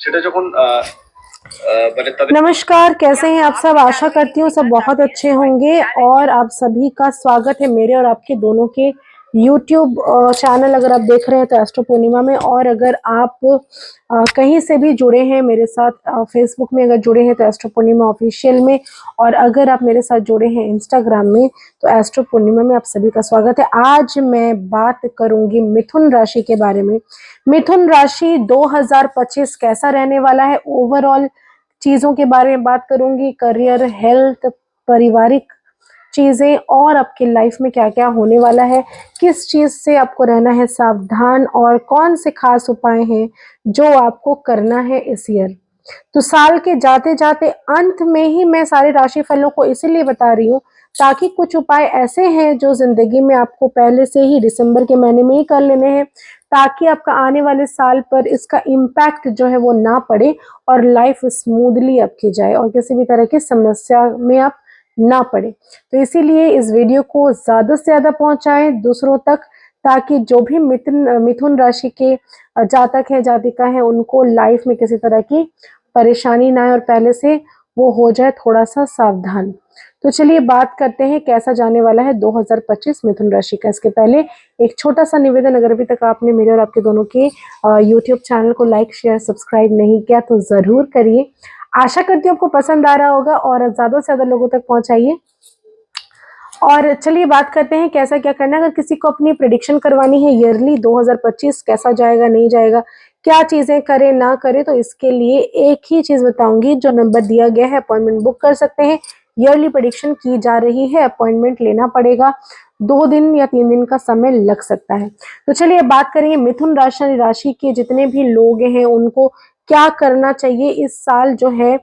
সেটা যখন नमस्कार, कैसे हैं आप सब। आशा करती हूँ सब बहुत अच्छे होंगे और आप सभी का स्वागत है मेरे और आपके दोनों के यूट्यूब चैनल। अगर आप देख रहे हैं तो एस्ट्रो पूर्णिमा में, और अगर आप कहीं से भी जुड़े हैं मेरे साथ, फेसबुक में अगर जुड़े हैं तो एस्ट्रो पूर्णिमा ऑफिशियल में, और अगर आप मेरे साथ जुड़े हैं इंस्टाग्राम में तो एस्ट्रो पूर्णिमा में, आप सभी का स्वागत है। आज मैं बात करूंगी मिथुन राशि के बारे में। मिथुन राशि 2025 कैसा रहने वाला है, ओवरऑल चीज़ों के बारे में बात करूंगी। करियर, हेल्थ, पारिवारिक चीज़ें, और आपकी लाइफ में क्या क्या होने वाला है, किस चीज़ से आपको रहना है सावधान, और कौन से खास उपाय हैं जो आपको करना है इस ईयर। तो साल के जाते जाते अंत में ही मैं सारे राशि फलों को इसीलिए बता रही हूँ ताकि कुछ उपाय ऐसे हैं जो जिंदगी में आपको पहले से ही दिसंबर के महीने में ही कर लेने हैं, ताकि आपका आने वाले साल पर इसका इम्पैक्ट जो है वो ना पड़े और लाइफ स्मूथली आपकी जाए और किसी भी तरह की समस्या में आप ना पड़े। तो इसीलिए इस वीडियो को ज़्यादा से ज़्यादा पहुंचाएं दूसरों तक, ताकि जो भी मिथुन राशि के जातक हैं, जातिका हैं, उनको लाइफ में किसी तरह की परेशानी ना आए और पहले से वो हो जाए थोड़ा सा सावधान। तो चलिए बात करते हैं कैसा जाने वाला है 2025 मिथुन राशि का। इसके पहले एक छोटा सा निवेदन, अगर अभी तक आपने मेरे और आपके दोनों के यूट्यूब चैनल को लाइक, शेयर, सब्सक्राइब नहीं किया तो ज़रूर करिए। आशा करती हूँ आपको पसंद आ रहा होगा और ज़्यादा से ज़्यादा लोगों तक पहुँचाइए। और चलिए बात करते हैं कैसा क्या करना है। अगर किसी को अपनी प्रेडिक्शन करवानी है ईयरली 2025 कैसा जाएगा नहीं जाएगा, क्या चीज़ें करें ना करें, तो इसके लिए एक ही चीज़ बताऊंगी। जो नंबर दिया गया है अपॉइंटमेंट बुक कर सकते हैं। ईयरली प्रेडिक्शन की जा रही है, अपॉइंटमेंट लेना पड़ेगा, 2 दिन या 3 दिन का समय लग सकता है। तो चलिए बात करेंगे मिथुन राशि के जितने भी लोग हैं उनको क्या करना चाहिए इस साल जो है।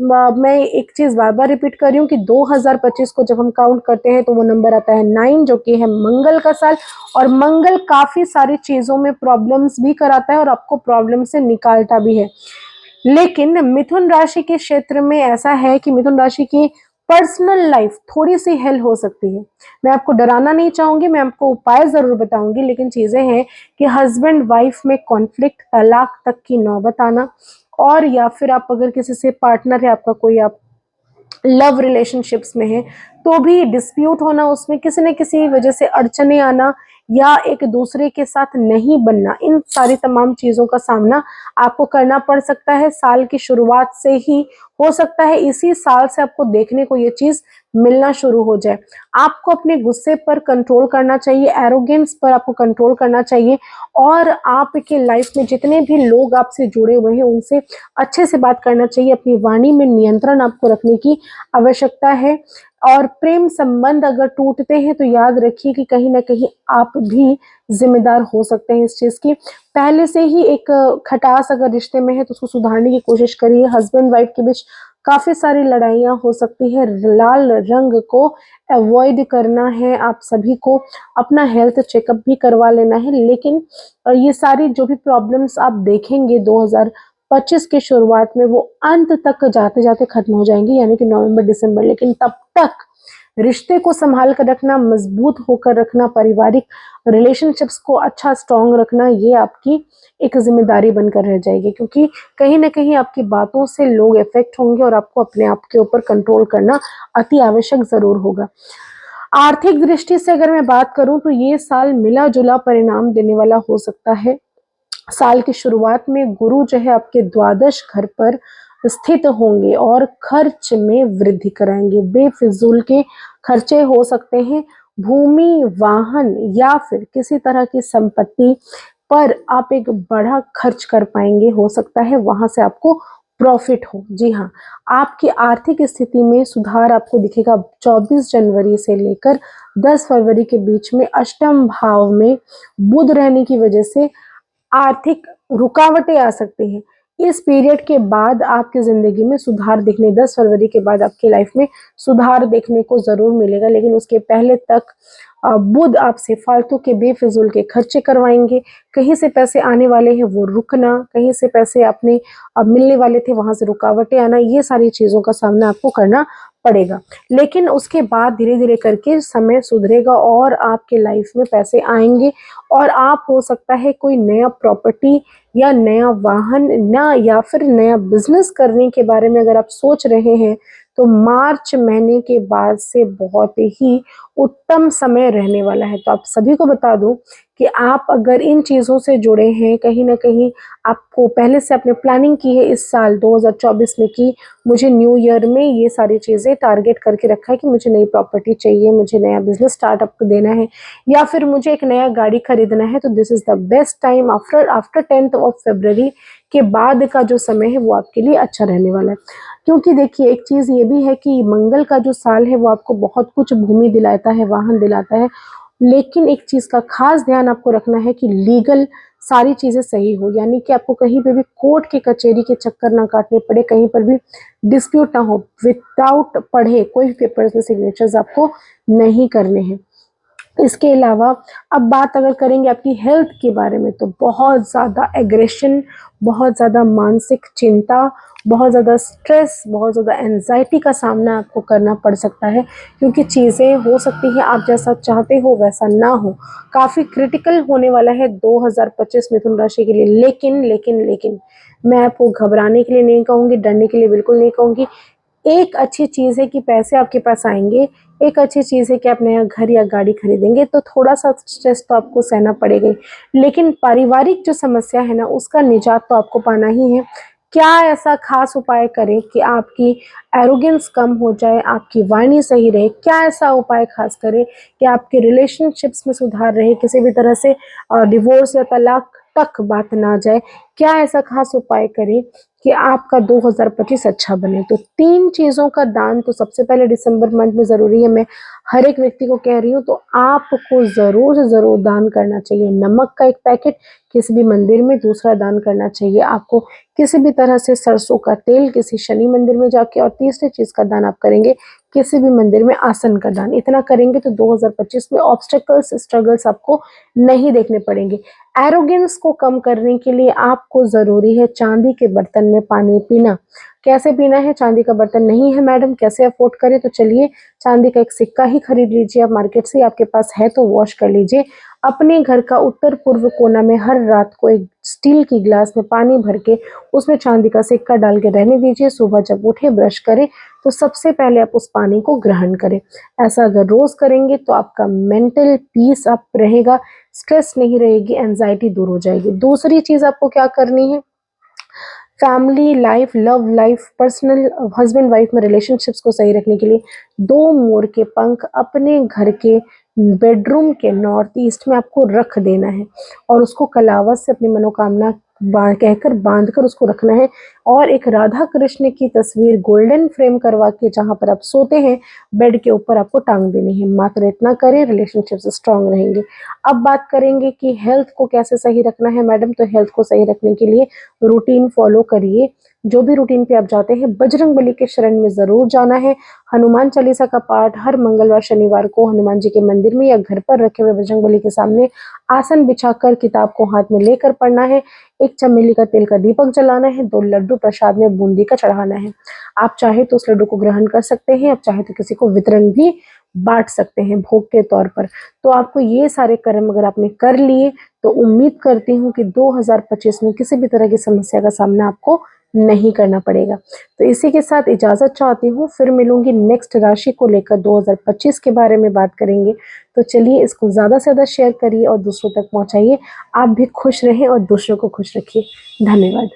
मैं एक चीज बार बार रिपीट कर रही हूँ कि 2025 को जब हम काउंट करते हैं तो वो नंबर आता है 9, जो कि है मंगल का साल। और मंगल काफी सारी चीजों में प्रॉब्लम्स भी कराता है और आपको प्रॉब्लम से निकालता भी है। लेकिन मिथुन राशि के क्षेत्र में ऐसा है कि मिथुन राशि की पर्सनल लाइफ थोड़ी सी हेल हो सकती है। मैं आपको डराना नहीं चाहूंगी, मैं आपको उपाय जरूर बताऊंगी, लेकिन चीजें हैं कि हस्बैंड वाइफ में कॉन्फ्लिक्ट, तलाक तक की नौबत आना, और या फिर आप अगर किसी से पार्टनर है आपका कोई, आप लव रिलेशनशिप्स में है तो भी डिस्प्यूट होना, उसमें किसी न किसी वजह से अड़चने आना या एक दूसरे के साथ नहीं बनना, इन सारी तमाम चीज़ों का सामना आपको करना पड़ सकता है। साल की शुरुआत से ही हो सकता है इसी साल से आपको देखने को ये चीज़ मिलना शुरू हो जाए। आपको अपने गुस्से पर कंट्रोल करना चाहिए, एरोगेंस पर आपको कंट्रोल करना चाहिए, और आपके लाइफ में जितने भी लोग आपसे जुड़े हुए हैं उनसे अच्छे से बात करना चाहिए। अपनी वाणी में नियंत्रण आपको रखने की आवश्यकता है। और प्रेम संबंध अगर टूटते हैं तो याद रखिए कि कहीं ना कहीं आप भी जिम्मेदार हो सकते हैं इस चीज़ की। पहले से ही एक खटास अगर रिश्ते में है तो उसको सुधारने की कोशिश करिए। हस्बैंड वाइफ के बीच काफ़ी सारी लड़ाइयाँ हो सकती है। लाल रंग को अवॉइड करना है आप सभी को। अपना हेल्थ चेकअप भी करवा लेना है। लेकिन ये सारी जो भी प्रॉब्लम्स आप देखेंगे 2025 की शुरुआत में, वो अंत तक जाते जाते खत्म हो जाएंगी, यानी कि नवंबर दिसंबर। लेकिन तब तक रिश्ते को संभाल कर रखना, मजबूत होकर रखना, पारिवारिक रिलेशनशिप्स को अच्छा स्ट्रांग रखना, ये आपकी एक जिम्मेदारी बनकर रह जाएगी, क्योंकि कहीं ना कहीं आपकी बातों से लोग इफेक्ट होंगे और आपको अपने आप के ऊपर कंट्रोल करना अति आवश्यक जरूर होगा। आर्थिक दृष्टि से अगर मैं बात करूं तो ये साल मिला जुला परिणाम देने वाला हो सकता है। साल की शुरुआत में गुरु जो है आपके द्वादश घर पर स्थित होंगे और खर्च में वृद्धि कराएंगे। बेफिजूल के खर्चे हो सकते हैं। भूमि, वाहन या फिर किसी तरह की संपत्ति पर आप एक बड़ा खर्च कर पाएंगे, हो सकता है वहां से आपको प्रॉफिट हो। जी हाँ, आपकी आर्थिक स्थिति में सुधार आपको दिखेगा 24 जनवरी से लेकर 10 फरवरी के बीच में। अष्टम भाव में बुध रहने की वजह से आर्थिक रुकावटें आ सकती हैं। इस पीरियड के बाद आपकी ज़िंदगी में सुधार देखने, 10 फरवरी के बाद आपकी लाइफ में सुधार देखने को ज़रूर मिलेगा। लेकिन उसके पहले तक बुध आपसे फालतू के बेफिजूल के खर्चे करवाएंगे। कहीं से पैसे आने वाले हैं वो रुकना, कहीं से पैसे अपने अब मिलने वाले थे वहां से रुकावटें आना, ये सारी चीज़ों का सामना आपको करना पड़ेगा। लेकिन उसके बाद धीरे-धीरे करके समय सुधरेगा और आपके लाइफ में पैसे आएँगे और आप हो सकता है कोई नया प्रॉपर्टी या नया वाहन ना या फिर नया बिज़नेस करने के बारे में अगर आप सोच रहे हैं, तो मार्च महीने के बाद से बहुत ही उत्तम समय रहने वाला है। तो आप सभी को बता दूँ कि आप अगर इन चीज़ों से जुड़े हैं, कहीं न कहीं आपको पहले से आपने प्लानिंग की है इस साल 2024 में कि मुझे न्यू ईयर में ये सारी चीज़ें टारगेट करके रखा है कि मुझे नई प्रॉपर्टी चाहिए, मुझे नया बिज़नेस स्टार्टअप देना है या फिर मुझे एक नया गाड़ी खरीदना है, तो this is the best time after after 10th of February के बाद का जो समय है वो आपके लिए अच्छा रहने वाला है। क्योंकि देखिए एक चीज़ ये भी है कि मंगल का जो साल है वो आपको बहुत कुछ भूमि दिलाता है, वाहन दिलाता है, लेकिन एक चीज़ का ख़ास ध्यान आपको रखना है कि लीगल सारी चीज़ें सही हो, यानी कि आपको कहीं पे भी कोर्ट की कचहरी के चक्कर ना काटने पड़े, कहीं पर भी डिस्प्यूट ना हो, विदाउट पढ़े कोई भी पेपर्स में सिग्नेचर्स आपको नहीं करने हैं। इसके अलावा अब बात अगर करेंगे आपकी हेल्थ के बारे में, तो बहुत ज़्यादा एग्रेशन, बहुत ज़्यादा मानसिक चिंता, बहुत ज़्यादा स्ट्रेस, बहुत ज़्यादा एंग्ज़ायटी का सामना आपको करना पड़ सकता है, क्योंकि चीज़ें हो सकती हैं आप जैसा चाहते हो वैसा ना हो। काफ़ी क्रिटिकल होने वाला है 2025 मिथुन राशि के लिए, लेकिन मैं आपको घबराने के लिए नहीं कहूँगी, डरने के लिए बिल्कुल नहीं कहूँगी। एक अच्छी चीज़ है कि पैसे आपके पास आएँगे, एक अच्छी चीज़ है कि आप नया घर या गाड़ी खरीदेंगे, तो थोड़ा-सा स्ट्रेस तो आपको सहना पड़ेगा ही। लेकिन पारिवारिक जो समस्या है ना, उसका निजात तो आपको पाना ही है। क्या ऐसा ख़ास उपाय करें कि आपकी एरोगेंस कम हो जाए, आपकी वाणी सही रहे? क्या ऐसा उपाय ख़ास करें कि आपके रिलेशनशिप्स में सुधार रहे, किसी भी तरह से डिवोर्स या तलाक तक बात ना जाए? क्या ऐसा ख़ास उपाय करें कि आपका 2025 अच्छा बने? तो 3 चीज़ों का दान तो सबसे पहले दिसंबर मंथ में ज़रूरी है, मैं हर एक व्यक्ति को कह रही हूँ, तो आपको ज़रूर से ज़रूर दान करना चाहिए। नमक का 1 पैकेट किसी भी मंदिर में, दूसरा दान करना चाहिए आपको किसी भी तरह से सरसों का तेल किसी शनि मंदिर में जाके, और तीसरी चीज़ का दान आप करेंगे किसी भी मंदिर में आसन का दान। इतना करेंगे तो 2025 में ऑब्स्टेकल्स, स्ट्रगल्स आपको नहीं देखने पड़ेंगे। एरोगेंस को कम करने के लिए आपको ज़रूरी है चांदी के बर्तन में पानी पीना। कैसे पीना है? चांदी का बर्तन नहीं है मैडम, कैसे अफ़ोर्ड करें? तो चलिए चांदी का एक सिक्का ही खरीद लीजिए आप मार्केट से, आपके पास है तो वॉश कर लीजिए। अपने घर का उत्तर-पूर्व कोना में हर रात को एक स्टील की ग्लास में पानी भर के उसमें चांदी का सिक्का डाल के रहने दीजिए। सुबह जब उठे ब्रश करें तो सबसे पहले आप उस पानी को ग्रहण करें। ऐसा अगर रोज़ करेंगे तो आपका मेंटल पीस अप रहेगा, स्ट्रेस नहीं रहेगी, एंग्ज़ायटी दूर हो जाएगी। दूसरी चीज़ आपको क्या करनी है? Family life, love life, personal husband wife में रिलेशनशिप्स को सही रखने के लिए 2 मोर के पंख अपने घर के बेडरूम के नॉर्थ ईस्ट में आपको रख देना है और उसको कलावत से अपनी मनोकामना कहकर बांध कर उसको रखना है, और एक राधा कृष्ण की तस्वीर गोल्डन फ्रेम करवा के जहाँ पर आप सोते हैं बेड के ऊपर आपको टांग देनी है। मात्र इतना करें, रिलेशनशिप्स स्ट्रांग रहेंगे। अब बात करेंगे कि हेल्थ को कैसे सही रखना है मैडम, तो हेल्थ को सही रखने के लिए रूटीन फॉलो करिए। जो भी रूटीन पे आप जाते हैं, बजरंगबली के शरण में ज़रूर जाना है। हनुमान चालीसा का पाठ हर मंगलवार, शनिवार को हनुमान जी के मंदिर में या घर पर रखे हुए बजरंगबली के सामने आसन बिछाकर किताब को हाथ में लेकर पढ़ना है। 1 चमेली का तेल का दीपक जलाना है, 2 लड्डू प्रसाद में बूंदी का चढ़ाना है। आप चाहे तो उस लड्डू को ग्रहण कर सकते हैं, आप चाहे तो किसी को वितरण भी बाँट सकते हैं भोग के तौर पर। तो आपको ये सारे कर्म अगर आपने कर लिए, तो उम्मीद करती हूँ कि 2025 में किसी भी तरह की समस्या का सामना आपको नहीं करना पड़ेगा। तो इसी के साथ इजाज़त चाहती हूँ, फिर मिलूँगी नेक्स्ट राशि को लेकर 2025 के बारे में बात करेंगे। तो चलिए इसको ज़्यादा से ज़्यादा शेयर करिए और दूसरों तक पहुँचाइए। आप भी खुश रहें और दूसरों को खुश रखिए। धन्यवाद।